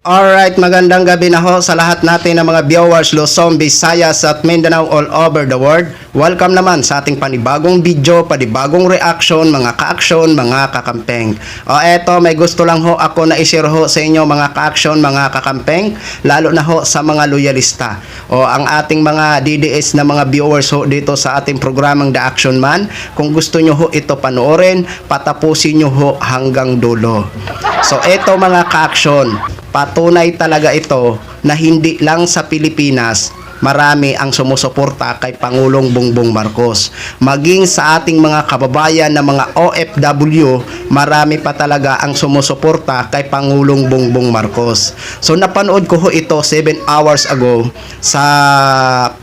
Alright, magandang gabi na ho sa lahat natin ng mga viewers Luzon, Visayas at Mindanao all over the world. Welcome naman sa ating panibagong video, panibagong reaction, mga ka-action, mga kakampeng. Eto, may gusto lang ho ako na i-share ho sa inyo mga ka-action, mga kakampeng, lalo na ho sa mga loyalista. Ang ating mga DDS na mga viewers ho dito sa ating programang The Action Man. Kung gusto nyo ho ito panoorin, patapusin nyo ho hanggang dulo. So eto mga ka-action, patunay talaga ito na hindi lang sa Pilipinas marami ang sumusuporta kay Pangulong Bongbong Marcos. Maging sa ating mga kababayan na mga OFW, marami pa talaga ang sumusuporta kay Pangulong Bongbong Marcos. So napanood ko ho ito 7 hours ago sa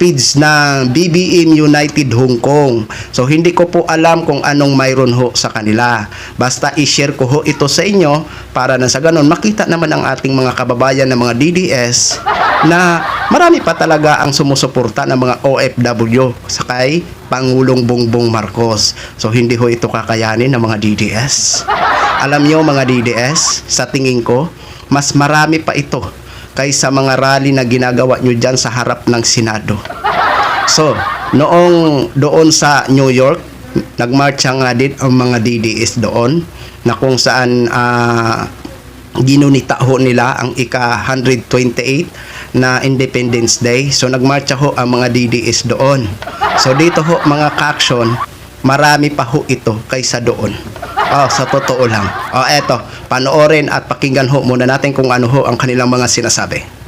page ng BBM United Hong Kong. So hindi ko po alam kung anong mayroon ho sa kanila. Basta i-share ko ho ito sa inyo para na sa ganun makita naman ang ating mga kababayan na mga DDS na marami pa talaga ang sumusuporta ng mga OFW sa kay Pangulong Bongbong Marcos. So hindi ho ito kakayanin ng mga DDS. Alam nyo mga DDS, sa tingin ko, mas marami pa ito kaysa mga rally na ginagawa nyo dyan sa harap ng Senado. So, noong doon sa New York, nagmarcha nga din ang mga DDS doon na kung saan ginunita ho nila ang ika-128 na Independence Day. So nagmarcha ho ang mga DDS doon. So dito ho mga ka-action, marami pa ho ito kaysa doon. Sa totoo lang. Eto, panoorin at pakinggan ho muna natin kung ano ho ang kanilang mga sinasabi.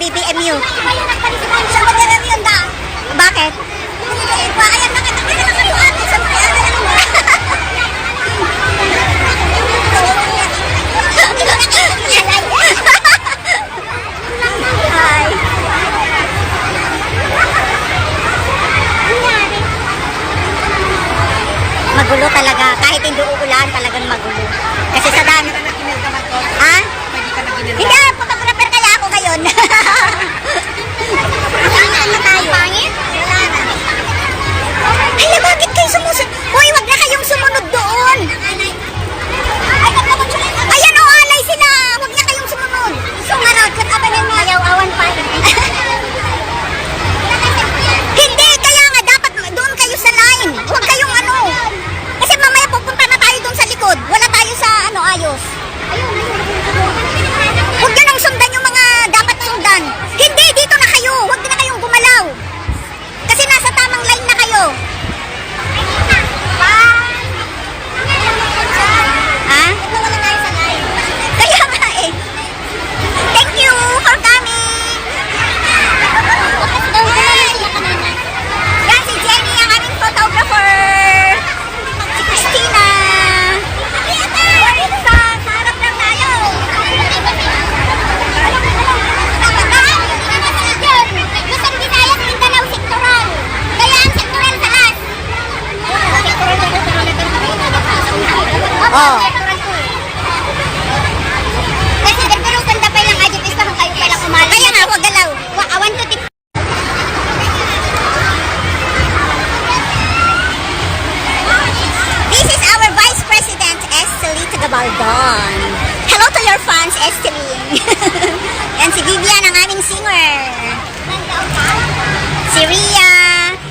BBMU. Sa BBMU yun da. Bakit? Ayan na kita. Ayan na kayo ate. Sa Hi. Magulo talaga. Kahit hindi uulan, talagang magulo. Kasi sa dami. Ha? Hindi, photographer kaya ako ngayon. Pangit? Hala, bakit kayo sumusunod? Hoy, wag na kayong sumunod doon. Ayan o, alay sila. Wag na kayong sumunod. Sumunod, katabanin mo. Ayaw, awan pa. Hindi, kaya nga dapat doon kayo sa line. Huwag kayong ano. Kasi mamaya pupunta na tayo doon sa likod. Wala tayo sa ayos. Huwag nyo nang sundan yung mga dapat sundan. Hindi, dito na kayo. Huwag na kayong gumalaw. Kasi nasa tamang line na kayo. Ha? Kaya nga eh. Thank you for coming. Yan si Jenny, ang aming photographer. Si Christina. Sa harap lang tayo. Luzon, Visayas, Mindanao, sektoral. Kaya ang sektoral taas. Kasi pero ganda pa lang adjust is lang kayo pala kumali. Kaya nga, wag galaw. Awan to tip. This is our Vice President, Estely Tagabaldon. Hello to your fans, Estely. Yan si Vivian, ang aming singer. Si Ria,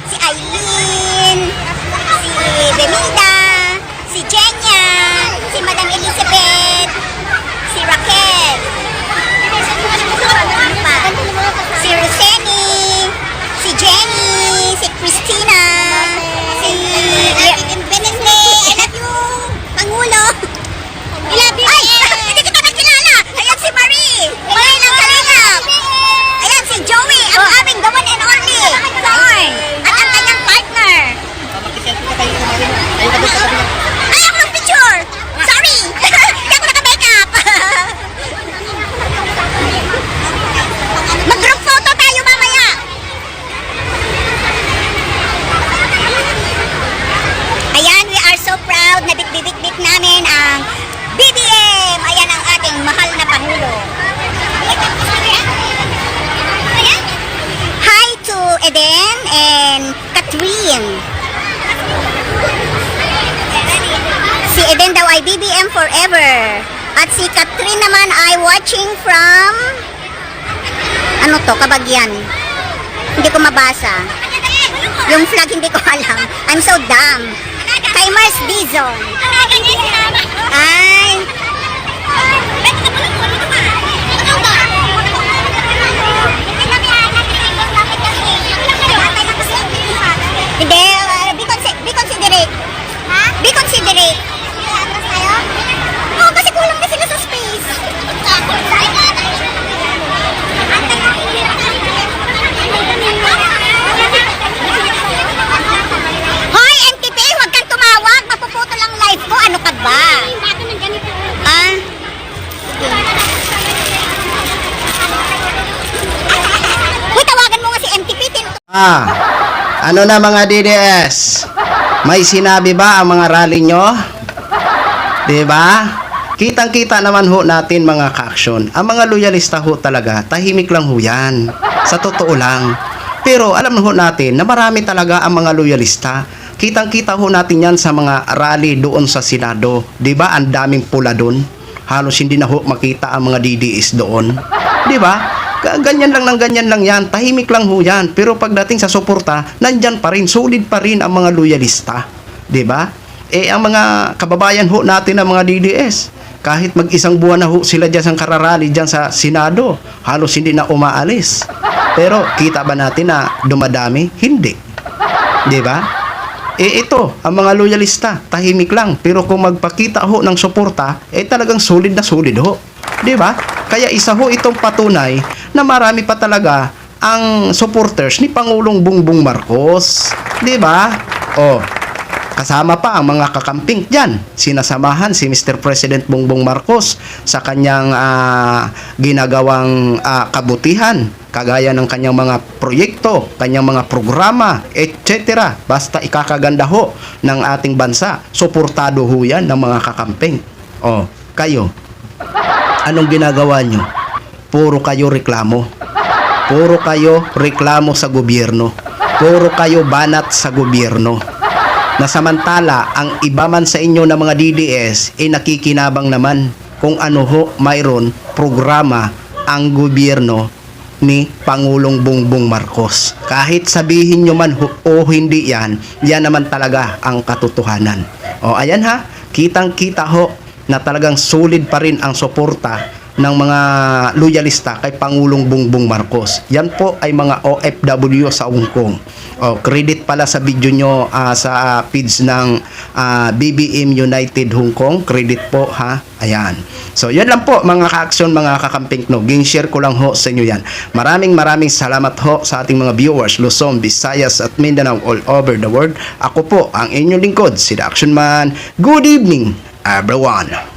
si Aileen, si Bemida, si Jenya, si Madam Elizabeth, si Raquel, si Roseni, si Jenny, si Christina, si Benende, I love you, Pangulo. I love you. Ay, hindi kita nakilala. Ayan si Marie. At si Catherine naman ay watching from, ano to, Kabagyan. Hindi ko mabasa. Yung flag hindi ko alam. I'm so dumb. Kay Mars Dizon. Ay. Hindi, be considerate. Ha? Be considerate. Oo, kasi kulang na sila sa space. Hoy, NTP, huwag kang tumawag. Mapuputo lang live ko. Ano ka ba? Ah? Uy, tawagan mo nga si NTP. Ano na mga DDS? May sinabi ba ang mga rally nyo? Diba? Kitang-kita naman ho natin mga ka-aksyon. Ang mga loyalista ho talaga, tahimik lang ho yan. Sa totoo lang. Pero alam ho natin na marami talaga ang mga loyalista. Kitang-kita ho natin yan sa mga rally doon sa Senado. Diba? Ang daming pula doon. Halos hindi na ho makita ang mga DDS doon. Diba? Ganyan lang ng ganyan lang yan. Tahimik lang ho yan. Pero pagdating sa suporta, nandyan pa rin, solid pa rin ang mga loyalista. Diba? Ang mga kababayan ho natin ng mga DDS, kahit mag-isang buwan na ho sila dyan sa kararali dyan sa Senado, halos hindi na umaalis. Pero kita ba natin na dumadami? Hindi. Diba? Ito, ang mga loyalista, tahimik lang. Pero kung magpakita ho ng suporta, talagang solid na solid ho. Diba? Kaya isa ho itong patunay na marami pa talaga ang supporters ni Pangulong Bongbong Marcos. Diba? Kasama pa ang mga kakamping dyan. Sinasamahan si Mr. President Bongbong Marcos sa kanyang ginagawang kabutihan, kagaya ng kanyang mga proyekto, kanyang mga programa, etc. Basta ikakaganda ho ng ating bansa. Suportado ho yan ng mga kakamping. Kayo, anong ginagawa nyo? Puro kayo reklamo. Puro kayo reklamo sa gobyerno. Puro kayo banat sa gobyerno. Na samantala, ang iba man sa inyo na mga DDS nakikinabang naman kung ano ho mayroon programa ang gobyerno ni Pangulong Bongbong Marcos. Kahit sabihin nyo man o hindi yan, yan naman talaga ang katotohanan. Ayan ha, kitang-kita ho na talagang solid pa rin ang suporta ng mga loyalista kay Pangulong Bongbong Marcos. Yan po ay mga OFW sa Hong Kong. Credit pala sa video nyo sa page ng BBM United Hong Kong. Credit po ha. Ayan. So yan lang po mga ka-aksyon, mga kakamping no. Ging-share ko lang ho sa inyo yan. Maraming salamat ho sa ating mga viewers Luzon, Visayas at Mindanao all over the world. Ako po ang inyong lingkod, si The Action Man. Good evening everyone.